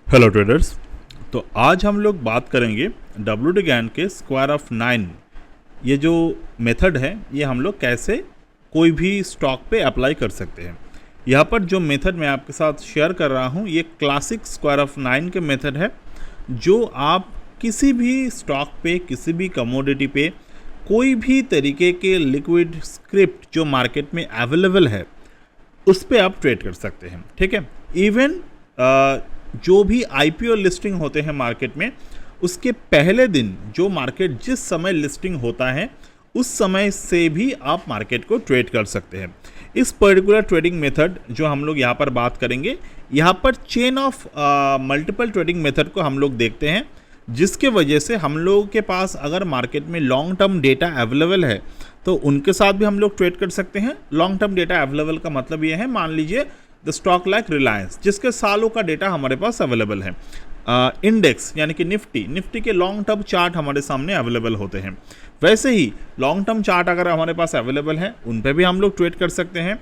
Hello traders. तो आज हम लोग बात करेंगे WD के स्क्वायर ऑफ 9। ये जो मेथड है ये हम लोग कैसे कोई भी स्टॉक पे अप्लाई कर सकते हैं। यहाँ पर जो मेथड मैं आपके साथ शेयर कर रहा हूँ ये क्लासिक स्क्वायर ऑफ 9 के मेथड है, जो आप किसी भी स्टॉक पे, किसी भी कमोडिटी पे, कोई भी तरीके के लिक्विड स्क्रिप्ट जो मार्केट में अवेलेबल है उस पे आप ट्रेड कर सकते हैं। ठीक है, इवन जो भी IPO लिस्टिंग होते हैं मार्केट में, उसके पहले दिन जो मार्केट जिस समय लिस्टिंग होता है उस समय से भी आप मार्केट को ट्रेड कर सकते हैं। इस पर्टिकुलर ट्रेडिंग मेथड जो हम लोग यहाँ पर बात करेंगे, यहाँ पर chain of multiple trading method को हम लोग देखते हैं, जिसके वजह से हम लोगों के पास अगर मार्केट में लॉन्ग टर्म डेटा अवेलेबल है तो उनके साथ भी हम लोग ट्रेड कर सकते हैं। लॉन्ग टर्म डेटा अवेलेबल का मतलब ये है, मान लीजिए द स्टॉक लाइक रिलायंस, जिसके सालों का डेटा हमारे पास अवेलेबल है। इंडेक्स यानी कि निफ्टी के लॉन्ग टर्म चार्ट हमारे सामने अवेलेबल होते हैं। वैसे ही लॉन्ग टर्म चार्ट अगर हमारे पास अवेलेबल है उन पे भी हम लोग ट्रेड कर सकते हैं।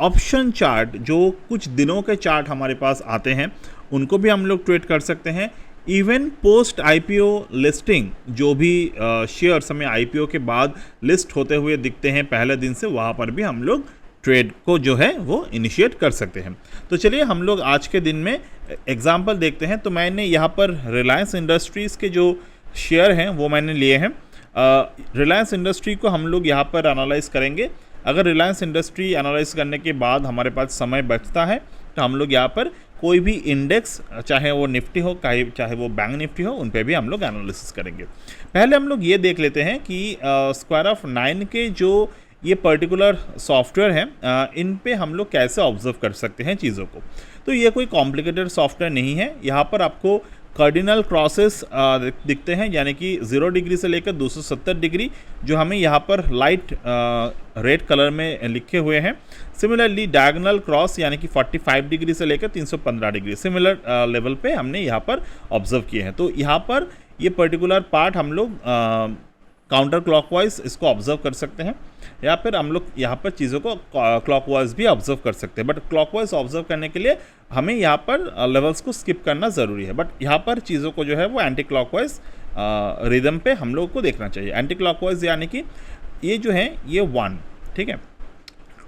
ऑप्शन चार्ट, जो कुछ दिनों के चार्ट हमारे पास आते हैं, उनको भी हम लोग ट्रेड कर सकते हैं। इवन पोस्ट IPO लिस्टिंग, जो भी शेयर्स हमें IPO के बाद लिस्ट होते हुए दिखते हैं पहले दिन से, वहाँ पर भी हम लोग ट्रेड को जो है वो इनिशिएट कर सकते हैं। तो चलिए हम लोग आज के दिन में एग्जांपल देखते हैं। तो मैंने यहाँ पर रिलायंस इंडस्ट्रीज़ के जो शेयर हैं वो मैंने लिए हैं। रिलायंस इंडस्ट्री को हम लोग यहाँ पर एनालाइज करेंगे। अगर रिलायंस इंडस्ट्री एनालाइज करने के बाद हमारे पास समय बचता है तो हम लोग यहाँ पर कोई भी इंडेक्स, चाहे वो निफ्टी हो चाहे वो बैंक निफ्टी हो, उन पे भी हम लोग एनालिसिस करेंगे। पहले हम लोग ये देख लेते हैं कि स्क्वायर ऑफ 9 के जो ये पर्टिकुलर सॉफ्टवेयर हैं, इन पे हम लोग कैसे ऑब्जर्व कर सकते हैं चीज़ों को। तो ये कोई कॉम्प्लिकेटेड सॉफ्टवेयर नहीं है। यहाँ पर आपको कार्डिनल क्रॉसेस दिखते हैं, यानी कि 0 डिग्री से लेकर 270 डिग्री, जो हमें यहाँ पर लाइट रेड कलर में लिखे हुए हैं। सिमिलरली डायगोनल क्रॉस यानी कि 45 डिग्री से लेकर 315 डिग्री सिमिलर लेवल पे हमने यहाँ पर ऑब्जर्व किए हैं। तो यहाँ पर ये पर्टिकुलर पार्ट हम लोग काउंटर क्लॉकवाइज इसको ऑब्जर्व कर सकते हैं, या फिर हम लोग यहाँ पर चीज़ों को क्लॉकवाइज भी ऑब्जर्व कर सकते हैं। बट क्लॉकवाइज ऑब्जर्व करने के लिए हमें यहाँ पर लेवल्स को स्किप करना ज़रूरी है। बट यहाँ पर चीज़ों को जो है वो एंटी क्लॉकवाइज रिदम पे हम लोग को देखना चाहिए। एंटी क्लॉकवाइज यानी कि ये जो है ये 1, ठीक है,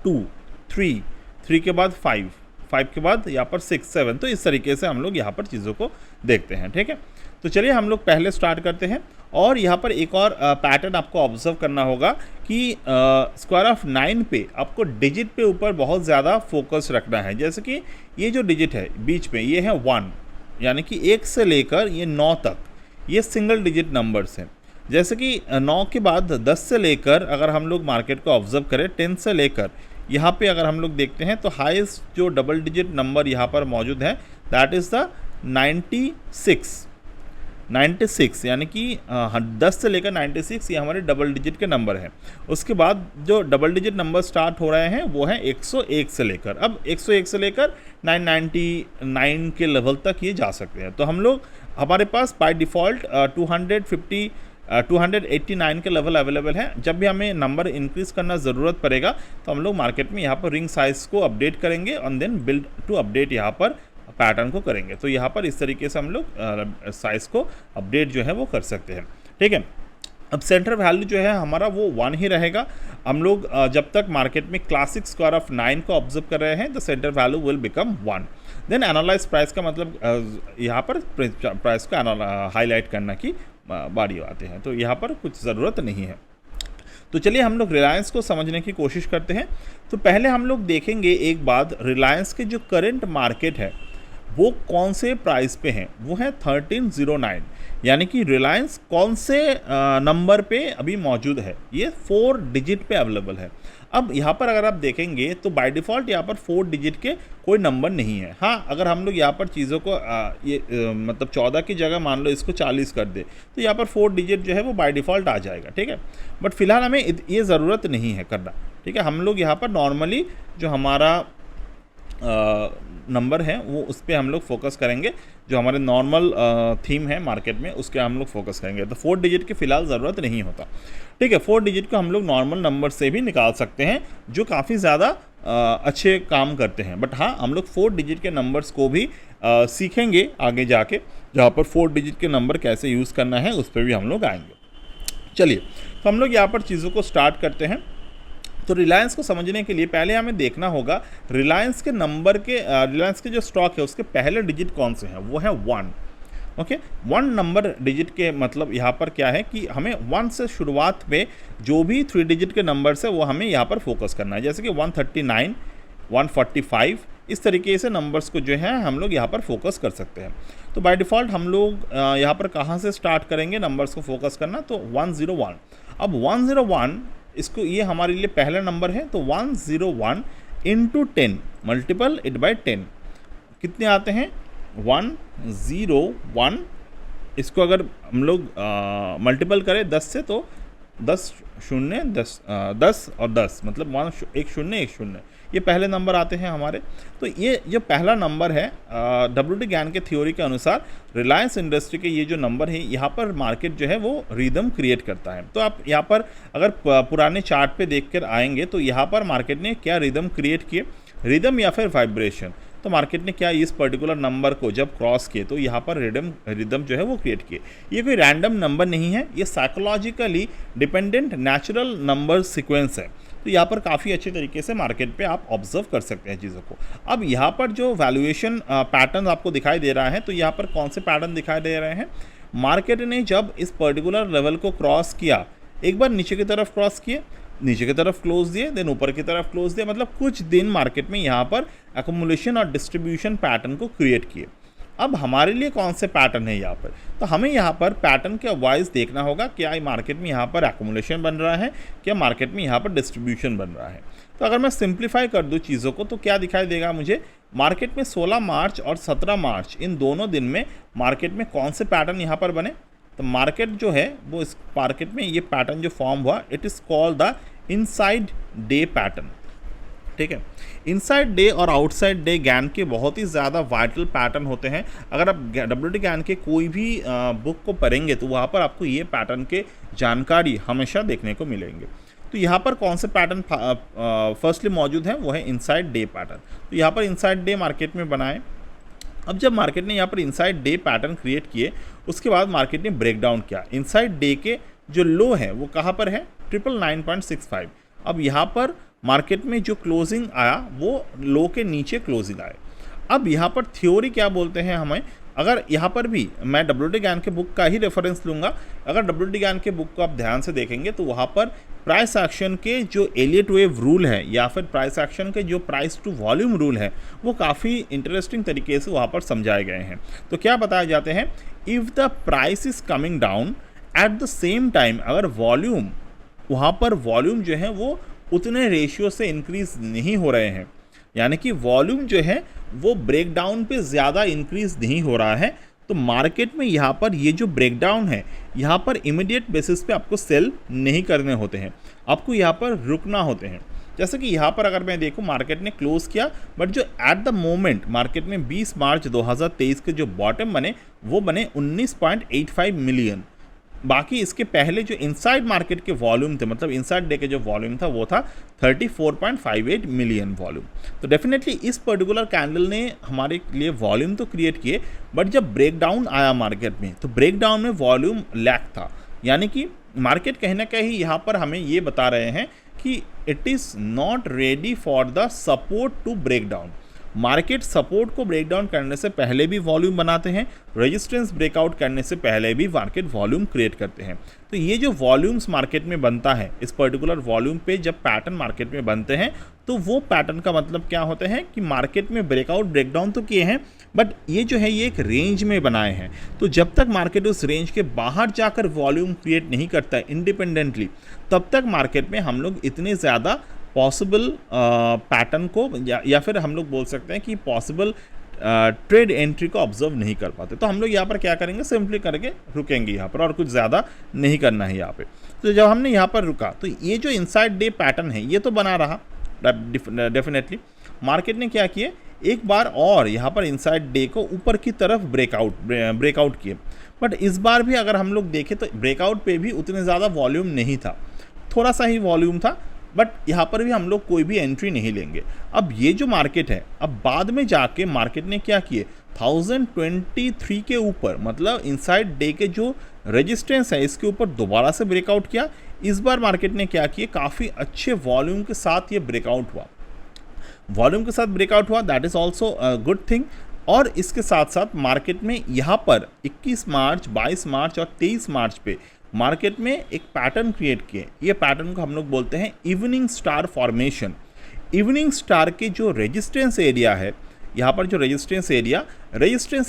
2, 3 के बाद 5 के बाद यहाँ पर 6, 7, तो इस तरीके से हम लोग यहाँ पर चीज़ों को देखते हैं। ठीक है, तो चलिए हम लोग पहले स्टार्ट करते हैं। और यहाँ पर एक और पैटर्न आपको ऑब्जर्व करना होगा कि स्क्वायर ऑफ 9 पे आपको डिजिट पे ऊपर बहुत ज़्यादा फोकस रखना है। जैसे कि ये जो डिजिट है बीच में, ये है 1, यानी कि 1 से लेकर ये 9 तक ये सिंगल डिजिट नंबर्स हैं। जैसे कि 9 के बाद 10 से लेकर अगर हम लोग मार्केट को ऑब्जर्व करें, 10 से लेकर यहाँ पे अगर हम लोग देखते हैं तो हाईएस्ट जो डबल डिजिट नंबर यहाँ पर मौजूद है, दैट इज़ द 96, यानी कि 10 से लेकर 96 ये हमारे डबल डिजिट के नंबर हैं। उसके बाद जो डबल डिजिट नंबर स्टार्ट हो रहे हैं वो हैं 101 से लेकर, अब 101 से लेकर 999 के लेवल तक ये जा सकते हैं। तो हम लोग, हमारे पास बाय डिफ़ॉल्ट 289 के लेवल अवेलेबल है। जब भी हमें नंबर इंक्रीज़ करना ज़रूरत पड़ेगा तो हम लोग मार्केट में यहाँ पर रिंग साइज़ को अपडेट करेंगे और देन बिल्ड टू अपडेट यहाँ पर पैटर्न को करेंगे। तो यहाँ पर इस तरीके से हम लोग साइज़ को अपडेट जो है वो कर सकते हैं। ठीक है, अब सेंटर वैल्यू जो है हमारा वो 1 ही रहेगा। हम लोग जब तक मार्केट में क्लासिक स्क्वायर ऑफ 9 को ऑब्जर्व कर रहे हैं, the centre value will become 1। Then analyse price का मतलब यहाँ पर प्राइस को हाईलाइट करना की बारी आते हैं, तो यहाँ पर कुछ ज़रूरत नहीं है। तो चलिए हम लोग रिलायंस को समझने की कोशिश करते हैं। तो पहले हम लोग देखेंगे एक बात, रिलायंस के जो करंट मार्केट है वो कौन से प्राइस पे हैं, वो है 1309, यानी कि रिलायंस कौन से नंबर पे अभी मौजूद है, ये 4 डिजिट पे अवेलेबल है। अब यहाँ पर अगर आप देखेंगे तो बाय डिफ़ॉल्ट यहाँ पर 4 डिजिट के कोई नंबर नहीं है। हाँ, अगर हम लोग यहाँ पर चीज़ों को मतलब 14 की जगह मान लो इसको 40 कर दे तो यहाँ पर 4 डिजिट जो है वो बाय डिफ़ॉल्ट आ जाएगा। ठीक है, बट फिलहाल हमें ये ज़रूरत नहीं है करना। ठीक है, हम लोग यहाँ पर नॉर्मली जो हमारा नंबर है वो उस पर हम लोग फोकस करेंगे, जो हमारे नॉर्मल थीम है मार्केट में उसके हम लोग फोकस करेंगे। तो 4 डिजिट की फ़िलहाल ज़रूरत नहीं होता, ठीक है। 4 डिजिट को हम लोग नॉर्मल नंबर से भी निकाल सकते हैं जो काफ़ी ज़्यादा अच्छे काम करते हैं। बट हाँ, हम लोग 4 डिजिट के नंबर्स को भी सीखेंगे आगे जाके, जहाँ पर 4 डिजिट के नंबर कैसे यूज़ करना है उस पर भी हम लोग आएंगे। चलिए, तो हम लोग यहाँ पर चीज़ों को स्टार्ट करते हैं। तो रिलायंस को समझने के लिए पहले हमें देखना होगा रिलायंस के नंबर के रिलायंस के जो स्टॉक है उसके पहले डिजिट कौन से हैं, वो है 1। ओके, 1 नंबर डिजिट के मतलब यहाँ पर क्या है कि हमें 1 से शुरुआत में जो भी 3 डिजिट के नंबर्स है वो हमें यहाँ पर फोकस करना है। जैसे कि 139, 145 इस तरीके से नंबर्स को जो है हम लोग यहाँ पर फोकस कर सकते हैं। तो बाय डिफ़ॉल्ट हम लोग यहाँ पर कहाँ से स्टार्ट करेंगे नंबर्स को फोकस करना, तो 101। अब 101 इसको ये हमारे लिए पहला नंबर है, तो 101 इंटू 10 मल्टीपल इट बाय 10 कितने आते हैं 101। इसको अगर हम लोग मल्टीपल करें 10 से तो 10 शून्य 10 और 10 मतलब 1 शून्य 1 शून्य, ये पहले नंबर आते हैं हमारे। तो ये जो पहला नंबर है WD ज्ञान के थ्योरी के अनुसार रिलायंस इंडस्ट्री के ये जो नंबर है यहाँ पर मार्केट जो है वो रिदम क्रिएट करता है। तो आप यहाँ पर अगर पुराने चार्ट पे देखकर आएंगे तो यहाँ पर मार्केट ने क्या रिदम क्रिएट किए, रिदम या फिर वाइब्रेशन। तो मार्केट ने क्या इस पर्टिकुलर नंबर को जब क्रॉस किए तो यहाँ पर रिदम जो है वो क्रिएट किए। ये कोई रैंडम नंबर नहीं है, ये psychologically dependent natural number sequence है। तो यहाँ पर काफ़ी अच्छे तरीके से मार्केट पे आप ऑब्जर्व कर सकते हैं चीज़ों को। अब यहाँ पर जो वैल्यूएशन पैटर्न आपको दिखाई दे रहा है, तो यहाँ पर कौन से पैटर्न दिखाई दे रहे हैं, मार्केट ने जब इस पर्टिकुलर लेवल को क्रॉस किया, एक बार नीचे की तरफ क्रॉस किए, नीचे की तरफ क्लोज दिए, देन ऊपर की तरफ क्लोज दिए, मतलब कुछ दिन मार्केट में यहाँ पर एकुमुलेशन और डिस्ट्रीब्यूशन पैटर्न को क्रिएट किए। अब हमारे लिए कौन से पैटर्न है यहाँ पर, तो हमें यहाँ पर पैटर्न के वाइज देखना होगा, क्या मार्केट में यहाँ पर एकुमुलेशन बन रहा है, क्या मार्केट में यहाँ पर डिस्ट्रीब्यूशन बन रहा है। तो अगर मैं सिंप्लीफाई कर दूँ चीज़ों को तो क्या दिखाई देगा मुझे, मार्केट में 16 मार्च और 17 मार्च इन दोनों दिन में मार्केट में कौन से पैटर्न यहाँ पर बने। तो मार्केट जो है वो इस मार्केट में ये पैटर्न जो फॉर्म हुआ, it is called the inside day pattern, ठीक है। इनसाइड डे और आउटसाइड डे ज्ञान के बहुत ही ज़्यादा वाइटल पैटर्न होते हैं। अगर आप WD ज्ञान के कोई भी बुक को पढ़ेंगे तो वहाँ पर आपको ये पैटर्न के जानकारी हमेशा देखने को मिलेंगे। तो यहाँ पर कौन से पैटर्न फर्स्टली मौजूद है, वो है इनसाइड डे पैटर्न। तो यहाँ पर इनसाइड डे मार्केट में बनाए। अब जब मार्केट ने यहाँ पर इनसाइड डे पैटर्न क्रिएट किए, उसके बाद मार्केट ने ब्रेक डाउन किया। इनसाइड डे के जो लो है वो कहाँ पर है, 999.65। अब यहाँ पर मार्केट में जो क्लोजिंग आया वो लो के नीचे क्लोजिंग आए। अब यहाँ पर थ्योरी क्या बोलते हैं हमें, अगर यहाँ पर भी मैं WD ज्ञान के बुक का ही रेफरेंस लूँगा, अगर WD ज्ञान के बुक को आप ध्यान से देखेंगे तो वहाँ पर प्राइस एक्शन के जो एलियट वेव रूल है या फिर प्राइस एक्शन के जो प्राइस टू वॉल्यूम रूल है वो काफ़ी इंटरेस्टिंग तरीके से वहाँ पर समझाए गए हैं। तो क्या बताए जाते हैं, if the price is coming down at the same time, अगर वॉल्यूम वहाँ पर वॉल्यूम जो है वो उतने रेशियो से इंक्रीज़ नहीं हो रहे हैं, यानी कि वॉल्यूम जो है वो ब्रेकडाउन पे ज़्यादा इंक्रीज़ नहीं हो रहा है, तो मार्केट में यहाँ पर ये जो ब्रेकडाउन है यहाँ पर इमीडिएट बेसिस पे आपको सेल नहीं करने होते हैं, आपको यहाँ पर रुकना होते हैं। जैसे कि यहाँ पर अगर मैं देखूँ मार्केट ने क्लोज़ किया, बट जो एट द मोमेंट मार्केट में 20 मार्च 2023 के जो बॉटम बने वो बने 19.85 मिलियन। बाकी इसके पहले जो इनसाइड मार्केट के वॉल्यूम थे, मतलब इनसाइड डे के जो वॉल्यूम था वो था 34.58 मिलियन वॉल्यूम। तो डेफिनेटली इस पर्टिकुलर कैंडल ने हमारे लिए वॉल्यूम तो क्रिएट किए, बट जब ब्रेकडाउन आया मार्केट में तो ब्रेकडाउन में वॉल्यूम लैक था, यानी कि मार्केट कहीं ना कहीं यहाँ पर हमें ये बता रहे हैं कि it is not ready for the support to break down. Market support को ब्रेक डाउन करने से पहले भी वॉल्यूम बनाते हैं, रेजिस्टेंस ब्रेकआउट करने से पहले भी मार्केट वॉल्यूम क्रिएट करते हैं। तो ये जो वॉल्यूम्स मार्केट में बनता है, इस पर्टिकुलर वॉल्यूम पे जब पैटर्न मार्केट में बनते हैं तो वो पैटर्न का मतलब क्या होता है कि मार्केट में ब्रेकआउट ब्रेकडाउन तो किए हैं, बट ये जो है ये एक रेंज में बनाए हैं। तो जब तक मार्केट उस रेंज के बाहर जाकर वॉल्यूम क्रिएट नहीं करता है इंडिपेंडेंटली, तब तक मार्केट में हम लोग इतने ज़्यादा पॉसिबल पैटर्न को या फिर हम लोग बोल सकते हैं कि पॉसिबल ट्रेड एंट्री को ऑब्जर्व नहीं कर पाते। तो हम लोग यहाँ पर क्या करेंगे, सिंपली करके रुकेंगे यहाँ पर, और कुछ ज़्यादा नहीं करना है यहाँ पे। तो जब हमने यहाँ पर रुका तो ये जो इनसाइड डे पैटर्न है ये तो बना रहा डेफिनेटली। मार्केट ने क्या किए, एक बार और यहाँ पर इनसाइड डे को ऊपर की तरफ ब्रेकआउट किए, बट इस बार भी अगर हम लोग देखें तो ब्रेकआउट पे भी उतने ज़्यादा वॉल्यूम नहीं था, थोड़ा सा ही वॉल्यूम था, बट यहाँ पर भी हम लोग कोई भी एंट्री नहीं लेंगे। अब ये जो मार्केट है, अब बाद में जाके मार्केट ने क्या किए, 1023 के ऊपर, मतलब इनसाइड डे के जो रेजिस्टेंस है इसके ऊपर दोबारा से ब्रेकआउट किया। इस बार मार्केट ने क्या किया, काफ़ी अच्छे वॉल्यूम के साथ ये ब्रेकआउट हुआ, that is also good thing. और इसके साथ साथ मार्केट में यहाँ पर 21 मार्च, 22 मार्च और 23 मार्च पे मार्केट में एक पैटर्न क्रिएट किए। ये पैटर्न को हम लोग बोलते हैं evening star formation. Evening star के जो रेजिस्टेंस एरिया है, यहाँ पर जो रेजिस्टेंस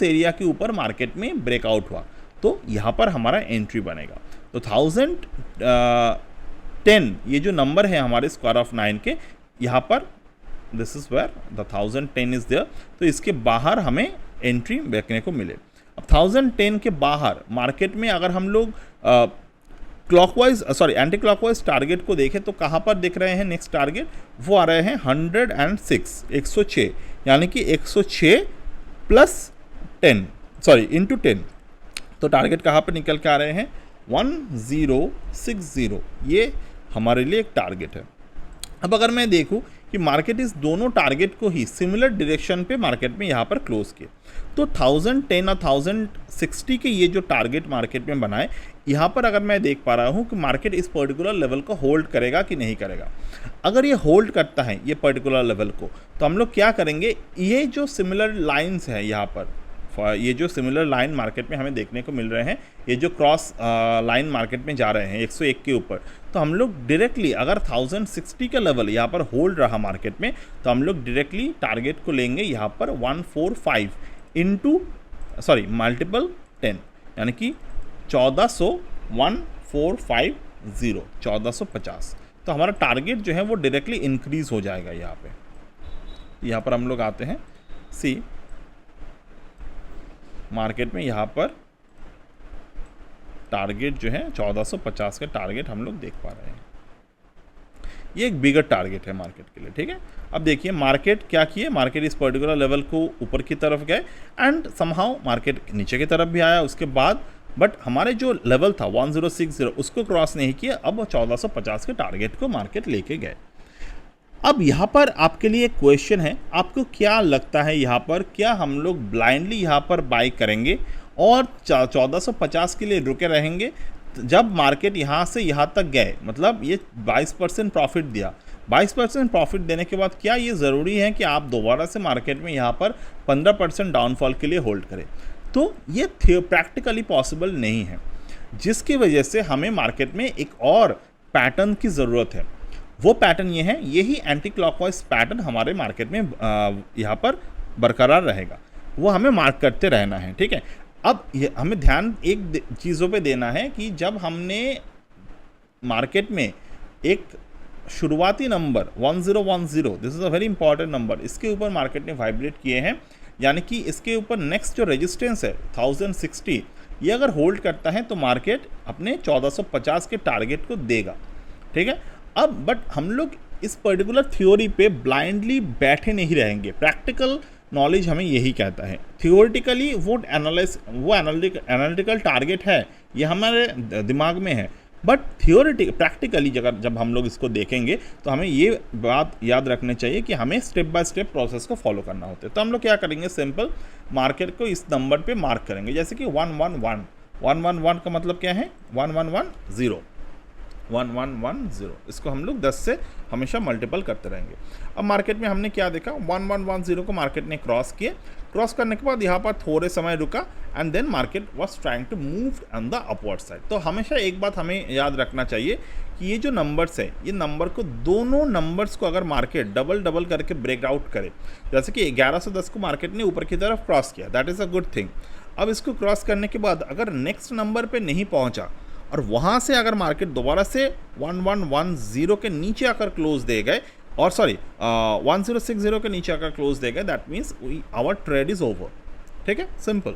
एरिया के ऊपर मार्केट में ब्रेकआउट हुआ, तो यहाँ पर हमारा एंट्री बनेगा। तो 1010 ये जो नंबर है हमारे स्क्वायर ऑफ 9 के, यहाँ पर this is where the 1010 is there, तो इसके बाहर हमें एंट्री देखने को मिले। अब 1010 के बाहर मार्केट में अगर हम लोग एंटी क्लॉकवाइज टारगेट को देखें तो कहाँ पर दिख रहे हैं नेक्स्ट टारगेट, वो आ रहे हैं 106, यानी कि 106 प्लस 10 इंटू 10, तो टारगेट कहाँ पर निकल के आ रहे हैं 1060, ये हमारे लिए एक टारगेट है। अब अगर मैं देखूँ कि मार्केट इस दोनों टारगेट को ही सिमिलर डायरेक्शन पे मार्केट में यहाँ पर क्लोज किए, तो 1010 और 1060 के ये जो टारगेट मार्केट में बनाए, यहाँ पर अगर मैं देख पा रहा हूँ कि मार्केट इस पर्टिकुलर लेवल को होल्ड करेगा कि नहीं करेगा। अगर ये होल्ड करता है ये पर्टिकुलर लेवल को, तो हम लोग क्या करेंगे, ये जो सिमिलर लाइन्स है यहाँ पर, ये जो सिमिलर लाइन मार्केट में हमें देखने को मिल रहे हैं, ये जो क्रॉस लाइन मार्केट में जा रहे हैं 101 के ऊपर, तो हम लोग डायरेक्टली अगर 1060 का लेवल यहाँ पर होल्ड रहा मार्केट में, तो हम लोग डायरेक्टली टारगेट को लेंगे यहाँ पर 145 इंटू मल्टीपल 10, यानी कि 1450, तो हमारा टारगेट जो है वो डायरेक्टली इंक्रीज हो जाएगा यहाँ पे। यहाँ पर हम लोग आते हैं, सी मार्केट में यहाँ पर टारगेट जो है 1450 का टारगेट हम लोग देख पा रहे हैं, ये एक बिगर टारगेट है मार्केट के लिए, ठीक है। अब देखिए मार्केट क्या किए, मार्केट इस पर्टिकुलर लेवल को ऊपर की तरफ गए एंड समहाउ मार्केट नीचे की तरफ भी आया उसके बाद, बट हमारे जो लेवल था 1060 उसको क्रॉस नहीं किया। अब 1450 के टारगेट को मार्केट लेके गए। अब यहाँ पर आपके लिए एक क्वेश्चन है, आपको क्या लगता है यहाँ पर क्या हम लोग ब्लाइंडली यहाँ पर बाई करेंगे और 1450 के लिए रुके रहेंगे? जब मार्केट यहाँ से यहाँ तक गए, मतलब ये 22% प्रॉफिट दिया, 22% प्रॉफिट देने के बाद क्या ये ज़रूरी है कि आप दोबारा से मार्केट में यहाँ पर 15% डाउनफॉल के लिए होल्ड करें? तो ये प्रैक्टिकली पॉसिबल नहीं है, जिसकी वजह से हमें मार्केट में एक और पैटर्न की ज़रूरत है। वो पैटर्न ये है, यही एंटी क्लॉकवाइज पैटर्न हमारे मार्केट में यहाँ पर बरकरार रहेगा, वो हमें मार्क करते रहना है, ठीक है। अब हमें ध्यान एक चीज़ों पे देना है कि जब हमने मार्केट में एक शुरुआती number 1010, this is a very important number, इसके ऊपर मार्केट ने वाइब्रेट किए हैं, यानी कि इसके ऊपर नेक्स्ट जो रेजिस्टेंस है 1060, ये अगर होल्ड करता है तो मार्केट अपने 1450 के टारगेट को देगा, ठीक है। अब बट हम लोग इस पर्टिकुलर थ्योरी पे ब्लाइंडली बैठे नहीं रहेंगे, प्रैक्टिकल नॉलेज हमें यही कहता है। थियोरिटिकली वो एनालिटिकल टारगेट है, ये हमारे दिमाग में है, बट प्रैक्टिकली जब हम लोग इसको देखेंगे तो हमें ये बात याद रखनी चाहिए कि हमें स्टेप बाय स्टेप प्रोसेस को फॉलो करना होता है। तो हम लोग क्या करेंगे, सिंपल मार्केट को इस नंबर पे मार्क करेंगे, जैसे कि 111 का मतलब क्या है, 1110, इसको हम लोग 10 से हमेशा मल्टीपल करते रहेंगे। अब मार्केट में हमने क्या देखा, 1110 को मार्केट ने क्रॉस किए, क्रॉस करने के बाद यहाँ पर थोड़े समय रुका and then market was trying to move on the upward side. तो हमेशा एक बात हमें याद रखना चाहिए कि ये जो नंबर्स है, ये नंबर को, दोनों नंबर्स को अगर मार्केट डबल करके ब्रेक आउट करे, जैसे कि 1110 को मार्केट ने ऊपर की तरफ क्रॉस किया, that is a good thing. अब इसको क्रॉस करने के बाद अगर नेक्स्ट नंबर पे नहीं पहुंचा और वहाँ से अगर मार्केट दोबारा से 1110 के नीचे आकर क्लोज दे गए, और 1060 के नीचे आकर क्लोज दे गए, that means our trade is over, ठीक है, सिंपल।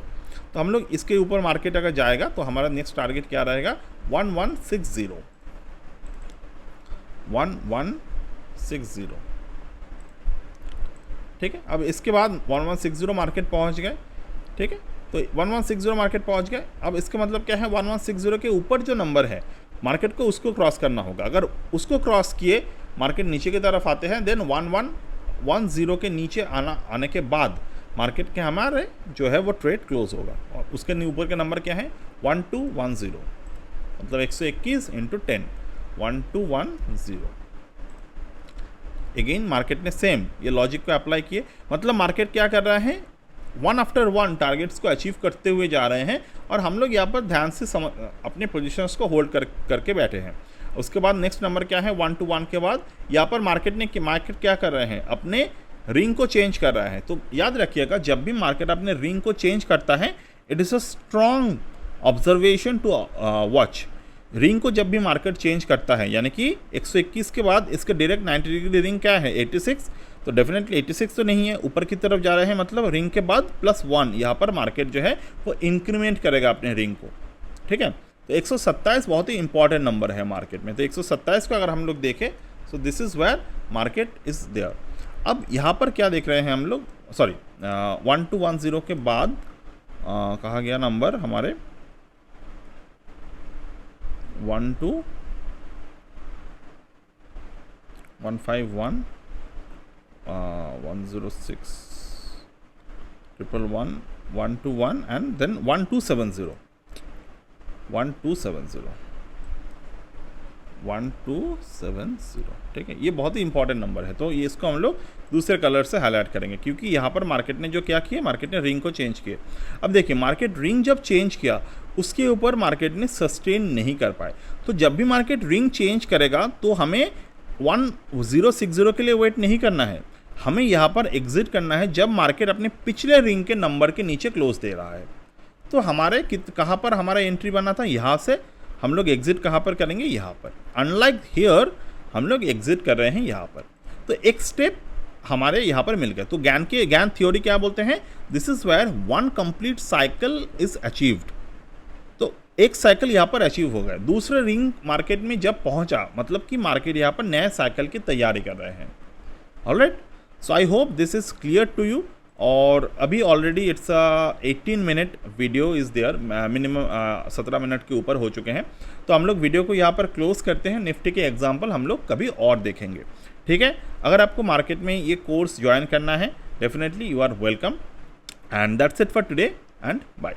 तो हम लोग इसके ऊपर मार्केट अगर जाएगा तो हमारा नेक्स्ट टारगेट क्या रहेगा, 1160। ठीक है। अब इसके बाद 1160 मार्केट पहुंच गए, ठीक है। तो 1160 मार्केट पहुंच गए। अब इसका मतलब क्या है, 1160 के ऊपर जो नंबर है मार्केट को उसको क्रॉस करना होगा। अगर उसको क्रॉस किए मार्केट नीचे की तरफ आते हैं, देन 1110 के नीचे आने के बाद मार्केट के हमारे जो है वो ट्रेड क्लोज होगा। और उसके ऊपर के नंबर क्या है, 1210, मतलब 121 × 10, 1210। अगेन मार्केट ने सेम ये लॉजिक को अप्लाई किए, मतलब मार्केट क्या कर रहा है, वन आफ्टर वन टारगेट्स को अचीव करते हुए जा रहे हैं और हम लोग यहाँ पर ध्यान से अपने पोजीशंस को होल्ड करके बैठे हैं। उसके बाद नेक्स्ट नंबर क्या है, 121 के बाद यहाँ पर मार्केट क्या कर रहे हैं, अपने रिंग को चेंज कर रहा है। तो याद रखिएगा, जब भी मार्केट अपने रिंग को चेंज करता है, it is a strong observation to watch. Ring को जब भी मार्केट चेंज करता है, यानी कि 121 के बाद इसके डायरेक्ट 90 डिग्री रिंग क्या है, 86, तो डेफिनेटली 86 तो नहीं है, ऊपर की तरफ जा रहे हैं, मतलब रिंग के बाद +1 यहाँ पर मार्केट जो है वो इंक्रीमेंट करेगा अपने रिंग को, ठीक है। तो 127 बहुत ही इंपॉर्टेंट नंबर है मार्केट में। तो 127 को अगर हम लोग देखें, so this is where market is there. अब यहाँ पर क्या देख रहे हैं हम लोग, सॉरी 1210 के बाद कहा गया नंबर हमारे 12151 106 111 121 एंड देन 1270 1270, ठीक है। ये बहुत ही इंपॉर्टेंट नंबर है, तो ये इसको हम लोग दूसरे कलर से हाईलाइट करेंगे, क्योंकि यहाँ पर मार्केट ने जो क्या किया, मार्केट ने रिंग को चेंज किया। अब देखिए, मार्केट रिंग जब चेंज किया उसके ऊपर मार्केट ने सस्टेन नहीं कर पाए। तो जब भी मार्केट रिंग चेंज करेगा तो हमें 1060 के लिए वेट नहीं करना है, हमें यहाँ पर एग्जिट करना है जब मार्केट अपने पिछले रिंग के नंबर के नीचे क्लोज दे रहा है। तो हमारे कहाँ पर हमारा एंट्री बना था, यहाँ से हम लोग एग्जिट कहाँ पर करेंगे, यहाँ पर। अनलाइक हियर हम लोग एग्जिट कर रहे हैं यहाँ पर। तो एक स्टेप हमारे यहाँ पर मिल गया। तो ज्ञान थ्योरी क्या बोलते हैं, this is where one complete cycle is achieved. तो एक साइकिल यहाँ पर अचीव हो गया। दूसरे रिंग मार्केट में जब पहुँचा, मतलब कि मार्केट यहाँ पर नए साइकिल की तैयारी कर रहे हैं। Alright, so I hope this is clear to you. और अभी already it's 18 minute video is there, minimum 17 minute के ऊपर हो चुके हैं। तो हम लोग वीडियो को यहाँ पर क्लोज करते हैं। निफ्टी के एग्जांपल हम लोग कभी और देखेंगे, ठीक है। अगर आपको मार्केट में ये कोर्स ज्वाइन करना है, definitely you are welcome. And that's it for today and bye.